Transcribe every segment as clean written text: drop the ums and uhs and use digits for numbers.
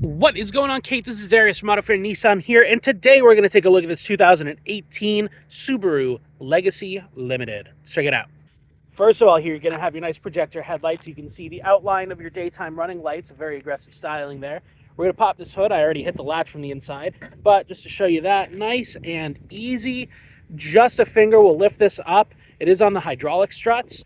What is going on, Kate? This is Darius from Modifier Nissan here, and today we're going to take a look at this 2018 Subaru Legacy Limited. Let's check it out. First of all, here you're going to have your nice projector headlights. You can see the outline of your daytime running lights, very aggressive styling there. We're going to pop this hood. I already hit the latch from the inside, but just to show you that, nice and easy. Just a finger will lift this up. It is on the hydraulic struts,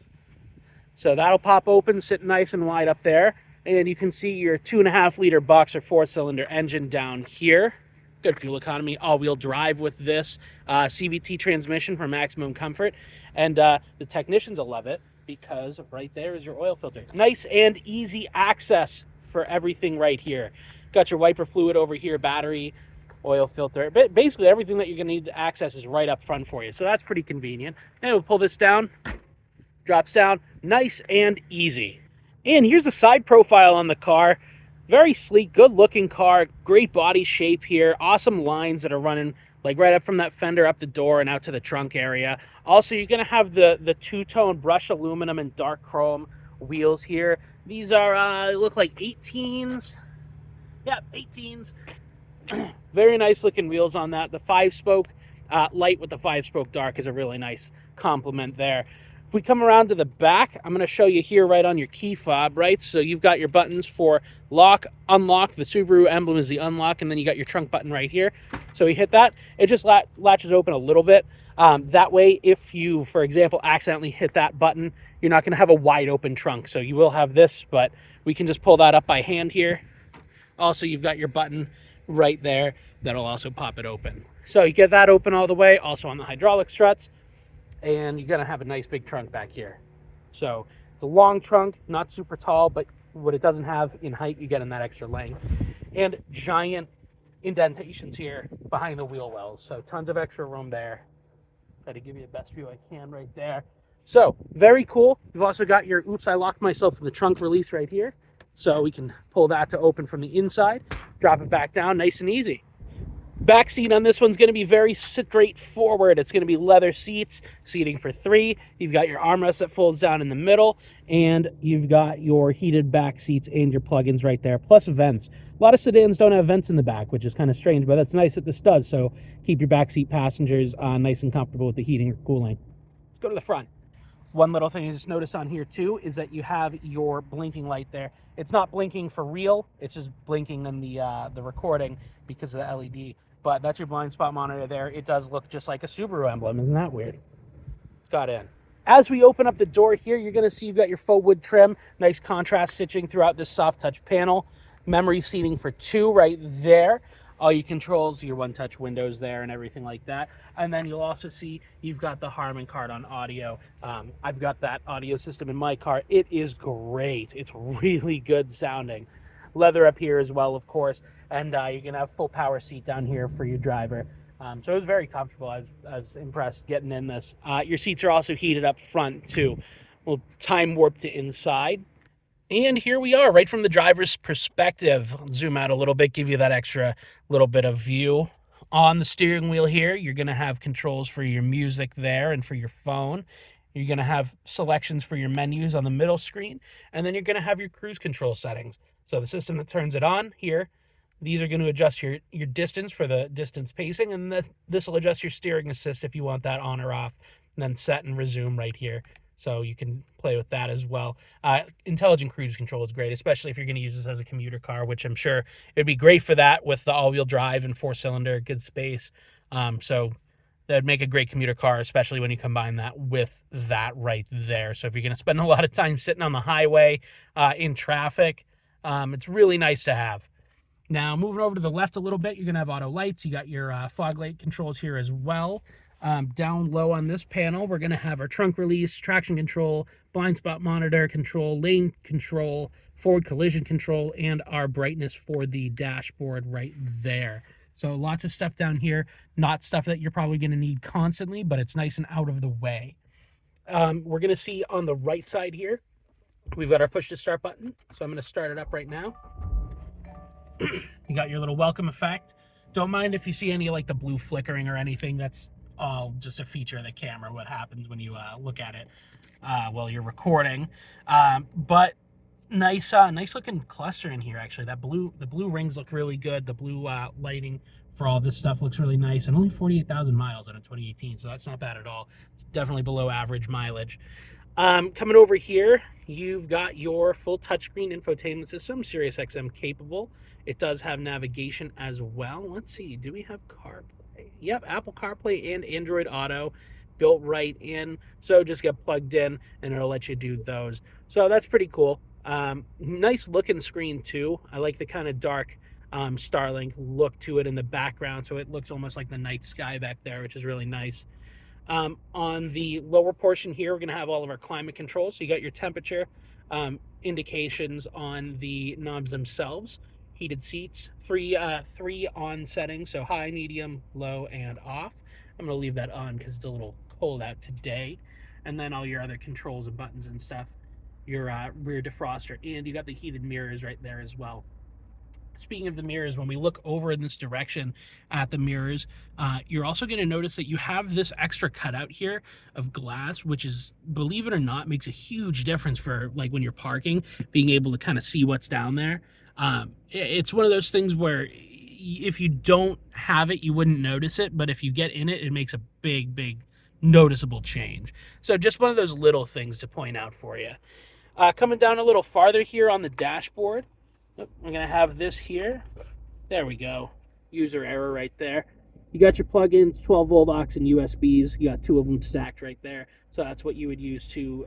so that'll pop open, sit nice and wide up there. And you can see your 2.5-liter boxer 4-cylinder engine down here. Good fuel economy, all-wheel drive with this CVT transmission for maximum comfort. And the technicians will love it because right there is your oil filter. Nice and easy access for everything right here. Got your wiper fluid over here, battery, oil filter. Basically, everything that you're going to need to access is right up front for you. So that's pretty convenient. And we'll pull this down, drops down, nice and easy. And here's the side profile on the car. Very sleek, good looking car, great body shape here, awesome lines that are running like right up from that fender up the door and out to the trunk area. Also, you're gonna have the two-tone brushed aluminum and dark chrome wheels here. These are look like 18s. Yep, 18s. Very nice looking wheels on that. The 5-spoke light with the 5-spoke dark is a really nice complement there. If we come around to the back, I'm going to show you here right on your key fob, right? So you've got your buttons for lock, unlock. The Subaru emblem is the unlock, and then you got your trunk button right here. So you hit that, it just latches open a little bit. That way, if you, for example, accidentally hit that button, you're not going to have a wide open trunk. So you will have this, but we can just pull that up by hand here. Also, you've got your button right there that'll also pop it open. So you get that open all the way, also on the hydraulic struts. And you're going to have a nice big trunk back here. So it's a long trunk, not super tall, but what it doesn't have in height, you get in that extra length. And giant indentations here behind the wheel wells. So tons of extra room there. Try to give you the best view I can right there. So very cool. You've also got your, oops, I locked myself in the trunk release right here. So we can pull that to open from the inside, drop it back down nice and easy. Back seat on this one's going to be very straightforward. It's going to be leather seats, seating for 3. You've got your armrest that folds down in the middle, and you've got your heated back seats and your plugins right there, plus vents. A lot of sedans don't have vents in the back, which is kind of strange, but that's nice that this does. So keep your backseat passengers nice and comfortable with the heating or cooling. Let's go to the front. One little thing I just noticed on here too is that you have your blinking light there. It's not blinking for real. It's just blinking in the recording because of the LED. But that's your blind spot monitor there. It does look just like a Subaru emblem. Isn't that weird? It's got in. As we open up the door here, you're going to see you've got your faux wood trim. Nice contrast stitching throughout this soft touch panel. Memory seating for 2 right there. All your controls, your one-touch windows there and everything like that. And then you'll also see you've got the Harman Kardon audio. I've got that audio system in my car. It is great. It's really good sounding. Leather up here as well, of course. And you're going to have full power seat down here for your driver. So it was very comfortable. I was impressed getting in this. Your seats are also heated up front, too. We'll time warp to inside. And here we are, right from the driver's perspective. I'll zoom out a little bit, give you that extra little bit of view. On the steering wheel here, you're going to have controls for your music there and for your phone. You're going to have selections for your menus on the middle screen. And then you're going to have your cruise control settings. So the system that turns it on here, these are going to adjust your distance for the distance pacing. And this will adjust your steering assist if you want that on or off. And then set and resume right here. So you can play with that as well. Intelligent cruise control is great, especially if you're going to use this as a commuter car, which I'm sure it'd be great for that with the all-wheel drive and 4-cylinder, good space. So that'd make a great commuter car, especially when you combine that with that right there. So if you're going to spend a lot of time sitting on the highway in traffic, it's really nice to have. Now, moving over to the left a little bit, you're going to have auto lights. You got your fog light controls here as well. Down low on this panel, we're going to have our trunk release, traction control, blind spot monitor control, lane control, forward collision control, and our brightness for the dashboard right there. So lots of stuff down here, not stuff that you're probably going to need constantly, but it's nice and out of the way. We're going to see on the right side here, we've got our push to start button. So I'm going to start it up right now. You got your little welcome effect. Don't mind if you see any like the blue flickering or anything. That's all just a feature of the camera, what happens when you look at it while you're recording. But nice looking cluster in here. Actually, the blue rings look really good. The blue lighting for all this stuff looks really nice, and only 48,000 miles on a 2018, so that's not bad at all. Definitely below average mileage. Coming over here, you've got your full touchscreen infotainment system, Sirius XM capable. It does have navigation as well. Let's see, do we have CarPlay? Yep, Apple CarPlay and Android Auto built right in. So just get plugged in and it'll let you do those. So that's pretty cool. Nice looking screen too. I like the kind of dark Starlink look to it in the background. So it looks almost like the night sky back there, which is really nice. On the lower portion here, we're going to have all of our climate controls. So you got your temperature indications on the knobs themselves. Heated seats, three on settings, so high, medium, low, and off. I'm going to leave that on because it's a little cold out today. And then all your other controls and buttons and stuff. Your rear defroster, and you got the heated mirrors right there as well. Speaking of the mirrors, when we look over in this direction at the mirrors, you're also going to notice that you have this extra cutout here of glass, which is, believe it or not, makes a huge difference for like when you're parking, being able to kind of see what's down there. It's one of those things where if you don't have it, you wouldn't notice it, but if you get in it, it makes a big noticeable change. So just one of those little things to point out for you. Coming down a little farther here on the dashboard, we're going to have this here. There we go. User error right there. You got your plugins, 12-volt aux and USBs. You got two of them stacked right there. So that's what you would use to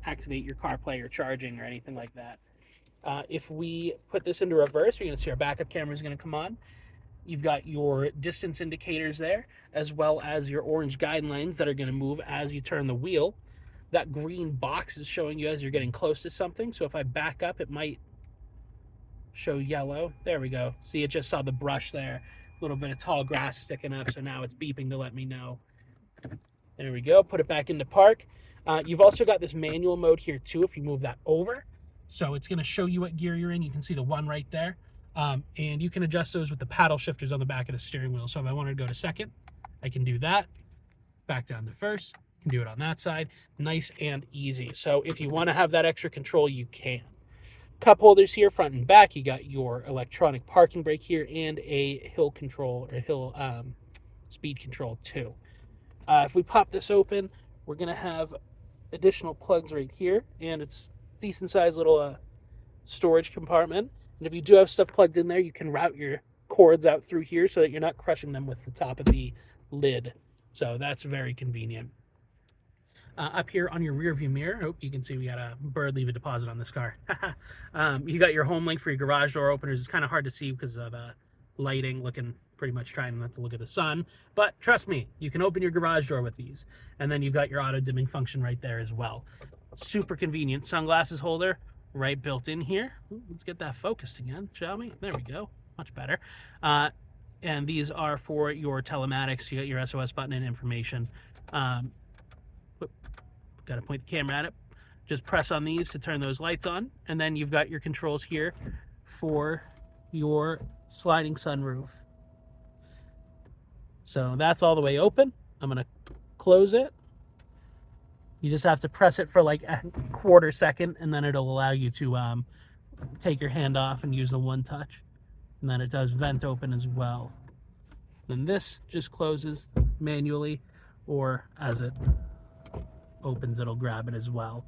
activate your CarPlay or charging or anything like that. If we put this into reverse, you're going to see our backup camera is going to come on. You've got your distance indicators there, as well as your orange guidelines that are going to move as you turn the wheel. That green box is showing you as you're getting close to something. So if I back up, it might show yellow. There we go. See, it just saw the brush there. A little bit of tall grass sticking up, so now it's beeping to let me know. There we go. Put it back into park. You've also got this manual mode here too if you move that over. So it's going to show you what gear you're in. You can see the one right there. And you can adjust those with the paddle shifters on the back of the steering wheel. So if I wanted to go to second, I can do that. Back down to first. I can do it on that side. Nice and easy. So if you want to have that extra control, you can. Cup holders here, front and back. You got your electronic parking brake here and a hill control or hill speed control too. If we pop this open, we're going to have additional plugs right here, and it's decent sized little storage compartment. And if you do have stuff plugged in there, you can route your cords out through here so that you're not crushing them with the top of the lid. So that's very convenient. Up here on your rear view mirror, you can see we got a bird leave a deposit on this car. You got your home link for your garage door openers. It's kind of hard to see because of lighting, looking pretty much trying not to look at the sun. But trust me, you can open your garage door with these. And then you've got your auto dimming function right there as well. Super convenient sunglasses holder right built in here. Let's get that focused again, shall we? There we go. Much better. And these are for your telematics. You got your SOS button and information. Got to point the camera at it. Just press on these to turn those lights on. And then you've got your controls here for your sliding sunroof. So that's all the way open. I'm going to close it. You just have to press it for like a quarter second, and then it'll allow you to take your hand off and use the one touch. And then it does vent open as well. Then this just closes manually, or as it opens, it'll grab it as well.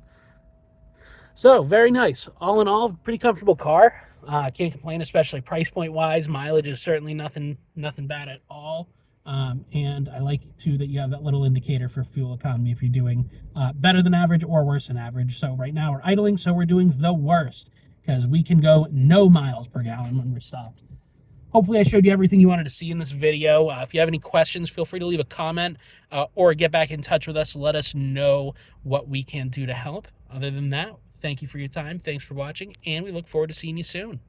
So very nice. All in all, pretty comfortable car. Can't complain, especially price point wise. Mileage is certainly nothing bad at all. And I like too that you have that little indicator for fuel economy if you're doing better than average or worse than average. So right now we're idling, so we're doing the worst because we can go no miles per gallon when we're stopped. Hopefully I showed you everything you wanted to see in this video. If you have any questions, feel free to leave a comment or get back in touch with us. Let us know what we can do to help. Other than that, thank you for your time. Thanks for watching, and we look forward to seeing you soon.